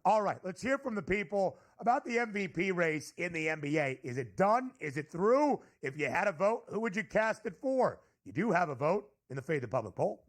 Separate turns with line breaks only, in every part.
All right, let's hear from the people about the MVP race in the NBA. Is it done? Is it through? If you had a vote, who would you cast it for? You do have a vote in the Fade the Public poll.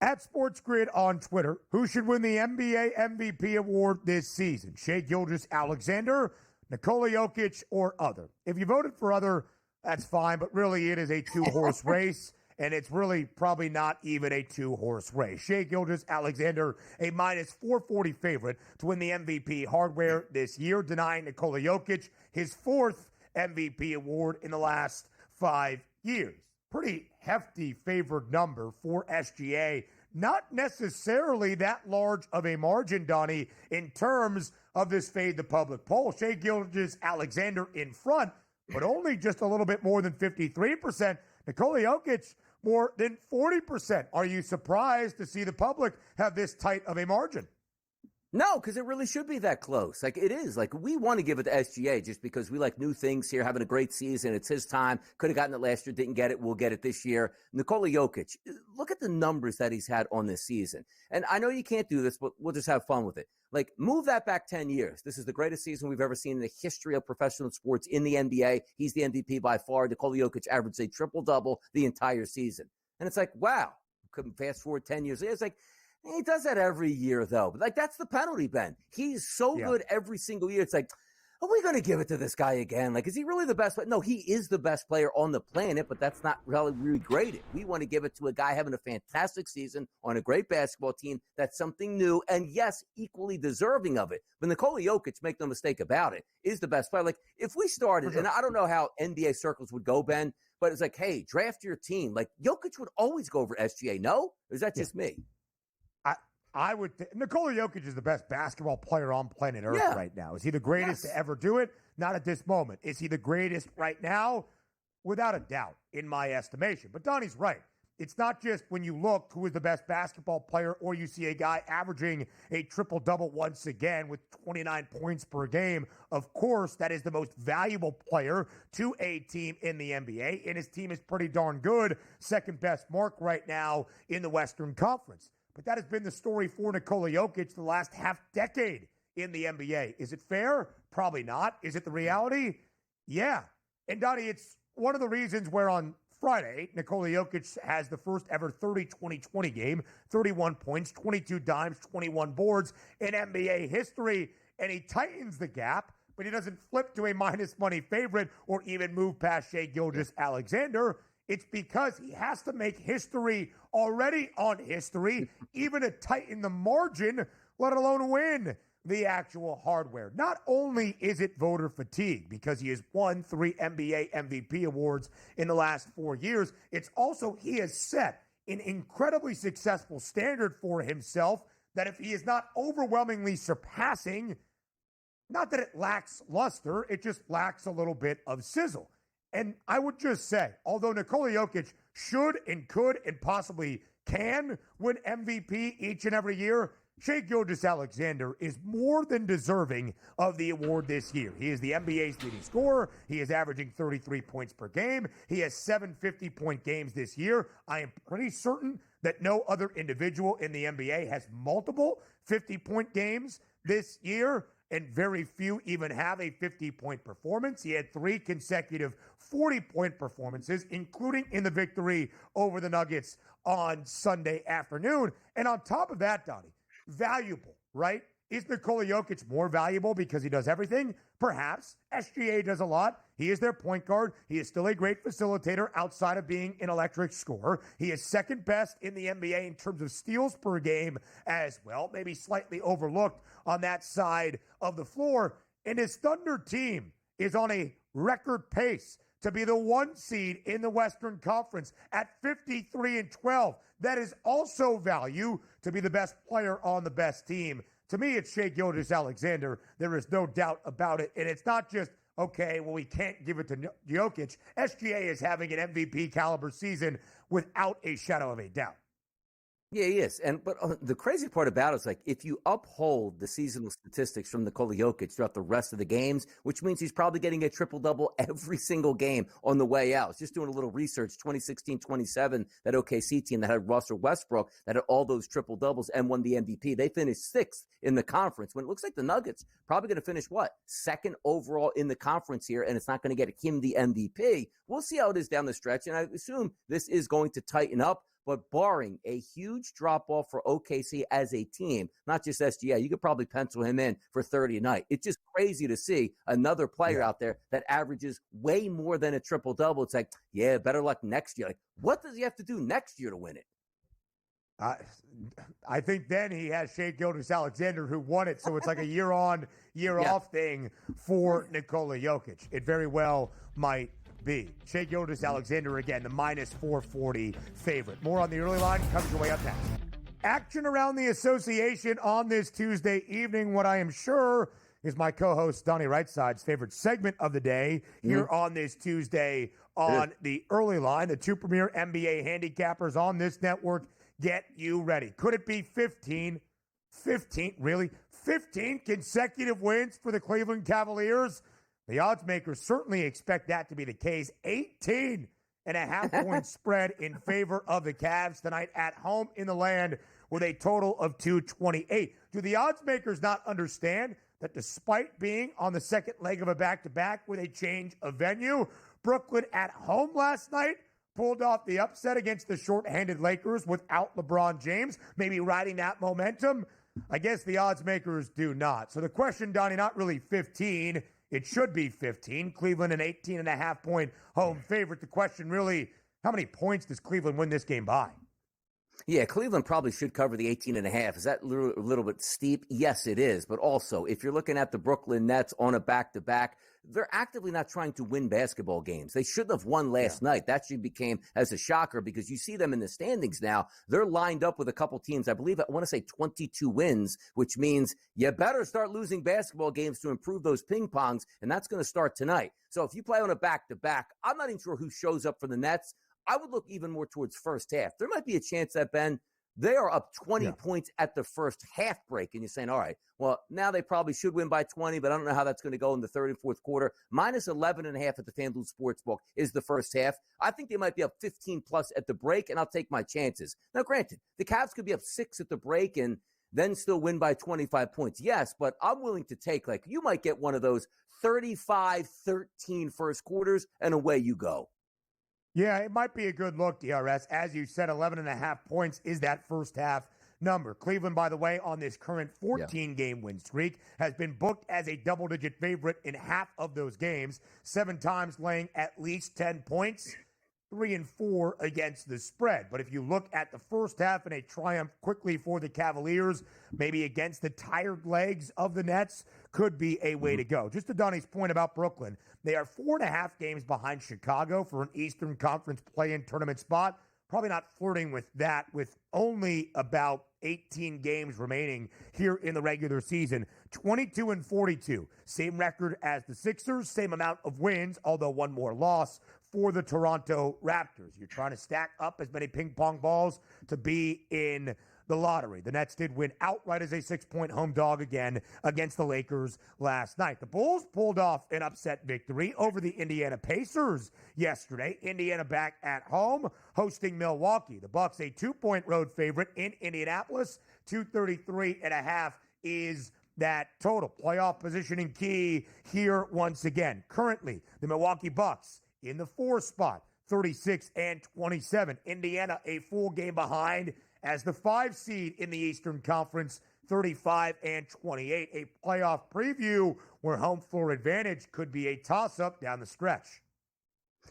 At Sports Grid on Twitter, who should win the NBA MVP award this season? Shai Gilgeous-Alexander, Nikola Jokic, or other? If you voted for other, that's fine, but really it is a two-horse race, and it's really probably not even a two-horse race. Shai Gilgeous-Alexander, a minus 440 favorite to win the MVP hardware this year, denying Nikola Jokic his fourth MVP award in the last 5 years. Pretty hefty favored number for SGA. Not necessarily that large of a margin, Donnie, in terms of this Fade the Public poll. Shai Gilgeous-Alexander in front, but only just a little bit more than 53%. Nikola Jokic, more than 40%. Are you surprised to see the public have this tight of a margin?
No, because it really should be that close. Like, it is. Like, we want to give it to SGA just because we like new things here, having a great season. It's his time. Could have gotten it last year, didn't get it. We'll get it this year. Nikola Jokic, look at the numbers that he's had on this season. And I know you can't do this, but we'll just have fun with it. Like, move that back 10 years. This is the greatest season we've ever seen in the history of professional sports in the NBA. He's the MVP by far. Nikola Jokic averaged a triple-double the entire season. And it's like, wow. Couldn't fast forward 10 years. It's like, he does that every year, though. But, like, that's the penalty, Ben. He's so good every single year. It's like, are we going to give it to this guy again? Like, is he really the best player? No, he is the best player on the planet, but that's not really graded. We want to give it to a guy having a fantastic season on a great basketball team. That's something new, and, yes, equally deserving of it. But Nikola Jokic, make no mistake about it, is the best player. Like, if we started, and I don't know how NBA circles would go, Ben, but it's like, hey, draft your team. Like, Jokic would always go over SGA, no? Or is that just me?
I would Nikola Jokic is the best basketball player on planet Earth right now. Is he the greatest to ever do it? Not at this moment. Is he the greatest right now? Without a doubt, in my estimation. But Donnie's right. It's not just when you look who is the best basketball player or you see a guy averaging a triple-double once again with 29 points per game. Of course, that is the most valuable player to a team in the NBA, and his team is pretty darn good. Second best mark right now in the Western Conference. But that has been the story for Nikola Jokic the last half decade in the NBA. Is it fair? Probably not. Is it the reality? Yeah. And Donnie, it's one of the reasons where on Friday, Nikola Jokic has the first ever 30-20-20 game, 31 points, 22 dimes, 21 boards in NBA history, and he tightens the gap, but he doesn't flip to a minus money favorite or even move past Shai Gilgeous-Alexander. It's because he has to make history already on history, even to tighten the margin, let alone win the actual hardware. Not only is it voter fatigue because he has won 3 NBA MVP awards in the last 4 years, it's also he has set an incredibly successful standard for himself that if he is not overwhelmingly surpassing, not that it lacks luster, it just lacks a little bit of sizzle. And I would just say, although Nikola Jokic should and could and possibly can win MVP each and every year, Shai Gilgeous-Alexander is more than deserving of the award this year. He is the NBA's leading scorer. He is averaging 33 points per game. He has 7 50-point games this year. I am pretty certain that no other individual in the NBA has multiple 50-point games this year, and very few even have a 50-point performance. He had 3 consecutive 40-point performances, including in the victory over the Nuggets on Sunday afternoon. And on top of that, Donnie, valuable, right? Is Nikola Jokic more valuable because he does everything? Perhaps. SGA does a lot. He is their point guard. He is still a great facilitator outside of being an electric scorer. He is second best in the NBA in terms of steals per game as well, maybe slightly overlooked on that side of the floor. And his Thunder team is on a record pace to be the 1 seed in the Western Conference at 53-12. That is also value to be the best player on the best team. To me, it's Shai Gilgeous-Alexander. There is no doubt about it. And it's not just, okay, well, we can't give it to Jokic. SGA is having an MVP caliber season without a shadow of a doubt.
Yeah, he is. But the crazy part about it is like if you uphold the seasonal statistics from Nikola Jokic throughout the rest of the games, which means he's probably getting a triple double every single game on the way out. I was just doing a little research. 2016-27, that OKC team that had Russell Westbrook that had all those triple doubles and won the MVP. They finished sixth in the conference when it looks like the Nuggets probably going to finish what? Second overall in the conference here, and it's not going to get him the MVP. We'll see how it is down the stretch, and I assume this is going to tighten up. But barring a huge drop-off for OKC as a team, not just SGA, you could probably pencil him in for 30 a night. It's just crazy to see another player out there that averages way more than a triple-double. It's like, yeah, better luck next year. Like, what does he have to do next year to win it?
I think then he has Shai Gilgeous-Alexander who won it, so it's like a year-on, year-off thing for Nikola Jokic. It very well might be. Shai Gilgeous-Alexander, again, the minus 440 favorite. More on the early line comes your way up next. Action around the association on this Tuesday evening. What I am sure is my co-host Donnie Rightside favorite segment of the day here on this Tuesday on the early line. The two premier NBA handicappers on this network get you ready. Could it be 15? 15, really? 15 consecutive wins for the Cleveland Cavaliers? The odds makers certainly expect that to be the case. 18.5-point spread in favor of the Cavs tonight at home in the land with a total of 228. Do the odds makers not understand that despite being on the second leg of a back-to-back with a change of venue, Brooklyn at home last night pulled off the upset against the shorthanded Lakers without LeBron James, maybe riding that momentum? I guess the odds makers do not. So the question, Donnie, not really 15. It should be 15. Cleveland an 18.5-point home favorite. The question really, how many points does Cleveland win this game by?
Yeah, Cleveland probably should cover the 18.5. Is that a little bit steep? Yes, it is. But also, if you're looking at the Brooklyn Nets on a back-to-back, they're actively not trying to win basketball games. They should have won last night. That should became as a shocker because you see them in the standings now. They're lined up with a couple teams. I believe I want to say 22 wins, which means you better start losing basketball games to improve those ping pongs, and that's going to start tonight. So if you play on a back-to-back, I'm not even sure who shows up for the Nets. I would look even more towards first half. There might be a chance that, Ben, they are up 20 points at the first half break, and you're saying, all right, well, now they probably should win by 20, but I don't know how that's going to go in the third and fourth quarter. Minus 11.5 at the FanDuel Sportsbook is the first half. I think they might be up 15-plus at the break, and I'll take my chances. Now, granted, the Cavs could be up 6 at the break and then still win by 25 points. Yes, but I'm willing to take, like, you might get one of those 35-13 first quarters, and away you go.
Yeah, it might be a good look, DRS. As you said, 11.5 points is that first half number. Cleveland, by the way, on this current 14-game win streak, has been booked as a double-digit favorite in half of those games, 7 times laying at least 10 points, 3 and 4 against the spread. But if you look at the first half in a triumph quickly for the Cavaliers, maybe against the tired legs of the Nets, could be a way to go. Just to Donnie's point about Brooklyn, they are 4.5 games behind Chicago for an Eastern Conference play-in tournament spot. Probably not flirting with that with only about 18 games remaining here in the regular season. 22-42, same record as the Sixers, same amount of wins, although one more loss for the Toronto Raptors. You're trying to stack up as many ping pong balls to be in the lottery. The Nets did win outright as a 6-point home dog again against the Lakers last night. The Bulls pulled off an upset victory over the Indiana Pacers yesterday. Indiana back at home hosting Milwaukee. The Bucks a 2-point road favorite in Indianapolis. 233.5 is that total. Playoff positioning key here once again. Currently, the Milwaukee Bucks in the 4 spot, 36-27. Indiana a full game behind as the 5 seed in the Eastern Conference, 35-28. A playoff preview where home floor advantage could be a toss-up down the stretch.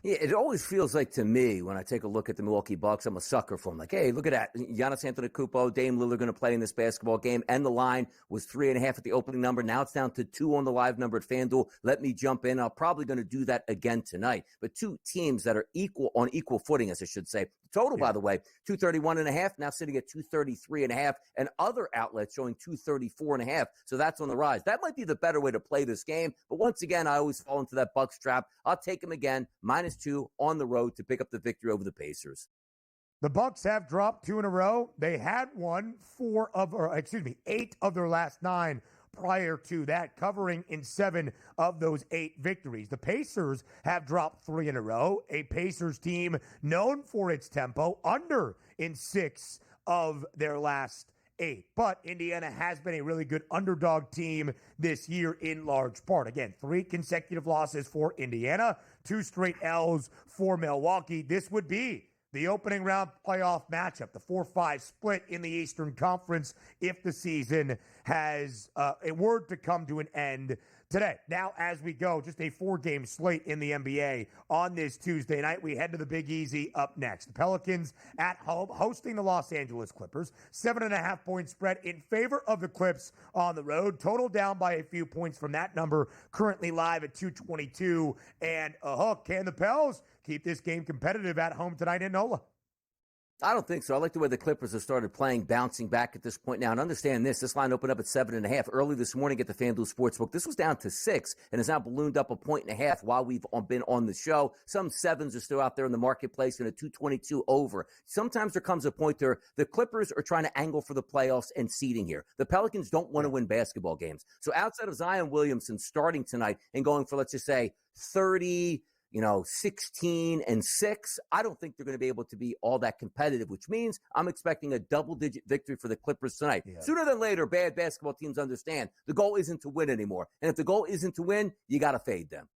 Yeah, it always feels like to me when I take a look at the Milwaukee Bucks, I'm a sucker for them. Like, hey, look at that. Giannis Antetokounmpo, Dame Lillard going to play in this basketball game. And the line was 3.5 at the opening number. Now it's down to 2 on the live number at FanDuel. Let me jump in. I'm probably going to do that again tonight. But 2 teams that are on equal footing, as I should say. Total, by the way, 231.5, now sitting at 233.5, and other outlets showing 234.5. So that's on the rise. That might be the better way to play this game. But once again, I always fall into that Bucks trap. I'll take them again, -2 on the road to pick up the victory over the Pacers.
The Bucks have dropped 2 in a row. They had won 8 of their last 9 prior to that, covering in 7 of those 8 victories. The Pacers have dropped 3 in a row, a Pacers team known for its tempo, under in 6 of their last 8. But Indiana has been a really good underdog team this year in large part. Again, 3 consecutive losses for Indiana, 2 straight L's for Milwaukee. This would be the opening round playoff matchup, the 4-5 split in the Eastern Conference, if the season has a word to come to an end today. Now, as we go, just a 4-game slate in the NBA on this Tuesday night. We head to the Big Easy up next. The Pelicans at home hosting the Los Angeles Clippers. 7.5-point spread in favor of the Clips on the road. Total down by a few points from that number. Currently live at 222 and a hook. Can the Pels keep this game competitive at home tonight in NOLA?
I don't think so. I like the way the Clippers have started playing, bouncing back at this point now. And understand this line opened up at 7.5 early this morning at the FanDuel Sportsbook. This was down to 6 and has now ballooned up 1.5 while we've been on the show. Some 7s are still out there in the marketplace in a 222 over. Sometimes there comes a point where the Clippers are trying to angle for the playoffs and seeding here. The Pelicans don't want to win basketball games. So outside of Zion Williamson starting tonight and going for, let's just say, 30, 16 and 6, I don't think they're going to be able to be all that competitive, which means I'm expecting a double-digit victory for the Clippers tonight. Yeah. Sooner than later, bad basketball teams understand the goal isn't to win anymore. And if the goal isn't to win, you got to fade them.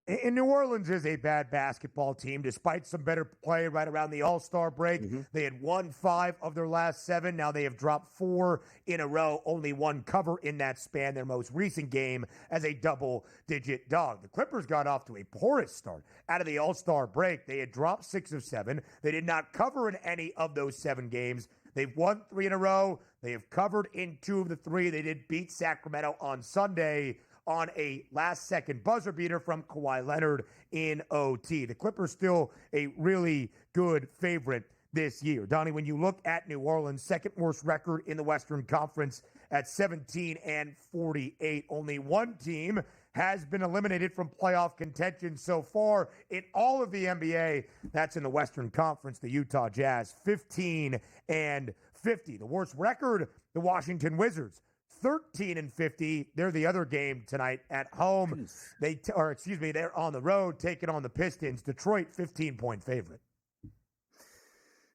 And New Orleans is a bad basketball team, despite some better play right around the All-Star break. Mm-hmm. They had won 5 of their last 7. Now they have dropped 4 in a row, only 1 cover in that span, their most recent game as a double-digit dog. The Clippers got off to a porous start out of the All-Star break. They had dropped 6 of 7. They did not cover in any of those 7 games. They've won 3 in a row. They have covered in 2 of the 3. They did beat Sacramento on Sunday on a last-second buzzer beater from Kawhi Leonard in OT. The Clippers still a really good favorite this year. Donnie, when you look at New Orleans, second worst record in the Western Conference at 17-48, only one team has been eliminated from playoff contention so far in all of the NBA. That's in the Western Conference, the Utah Jazz, 15-50. The worst record, the Washington Wizards, 13-50. They're the other game tonight at home. They're on the road taking on the Pistons. Detroit, 15-point favorite.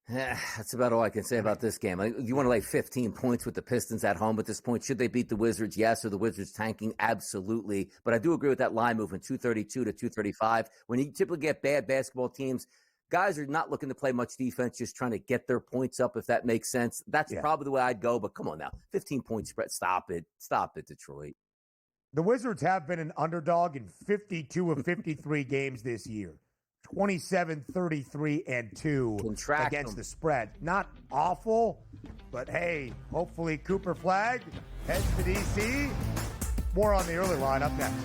That's about all I can say about this game. You want to lay 15 points with the Pistons at home at this point. Should they beat the Wizards? Yes. Are the Wizards tanking? Absolutely. But I do agree with that line movement, 232 to 235. When you typically get bad basketball teams, guys are not looking to play much defense, just trying to get their points up, if that makes sense. That's probably the way I'd go, but come on now. 15-point spread. Stop it. Stop it, Detroit.
The Wizards have been an underdog in 52 of 53 games this year. 27-33-2 against the spread. Not awful, but hey, hopefully Cooper Flagg heads to D.C. More on the early line up next.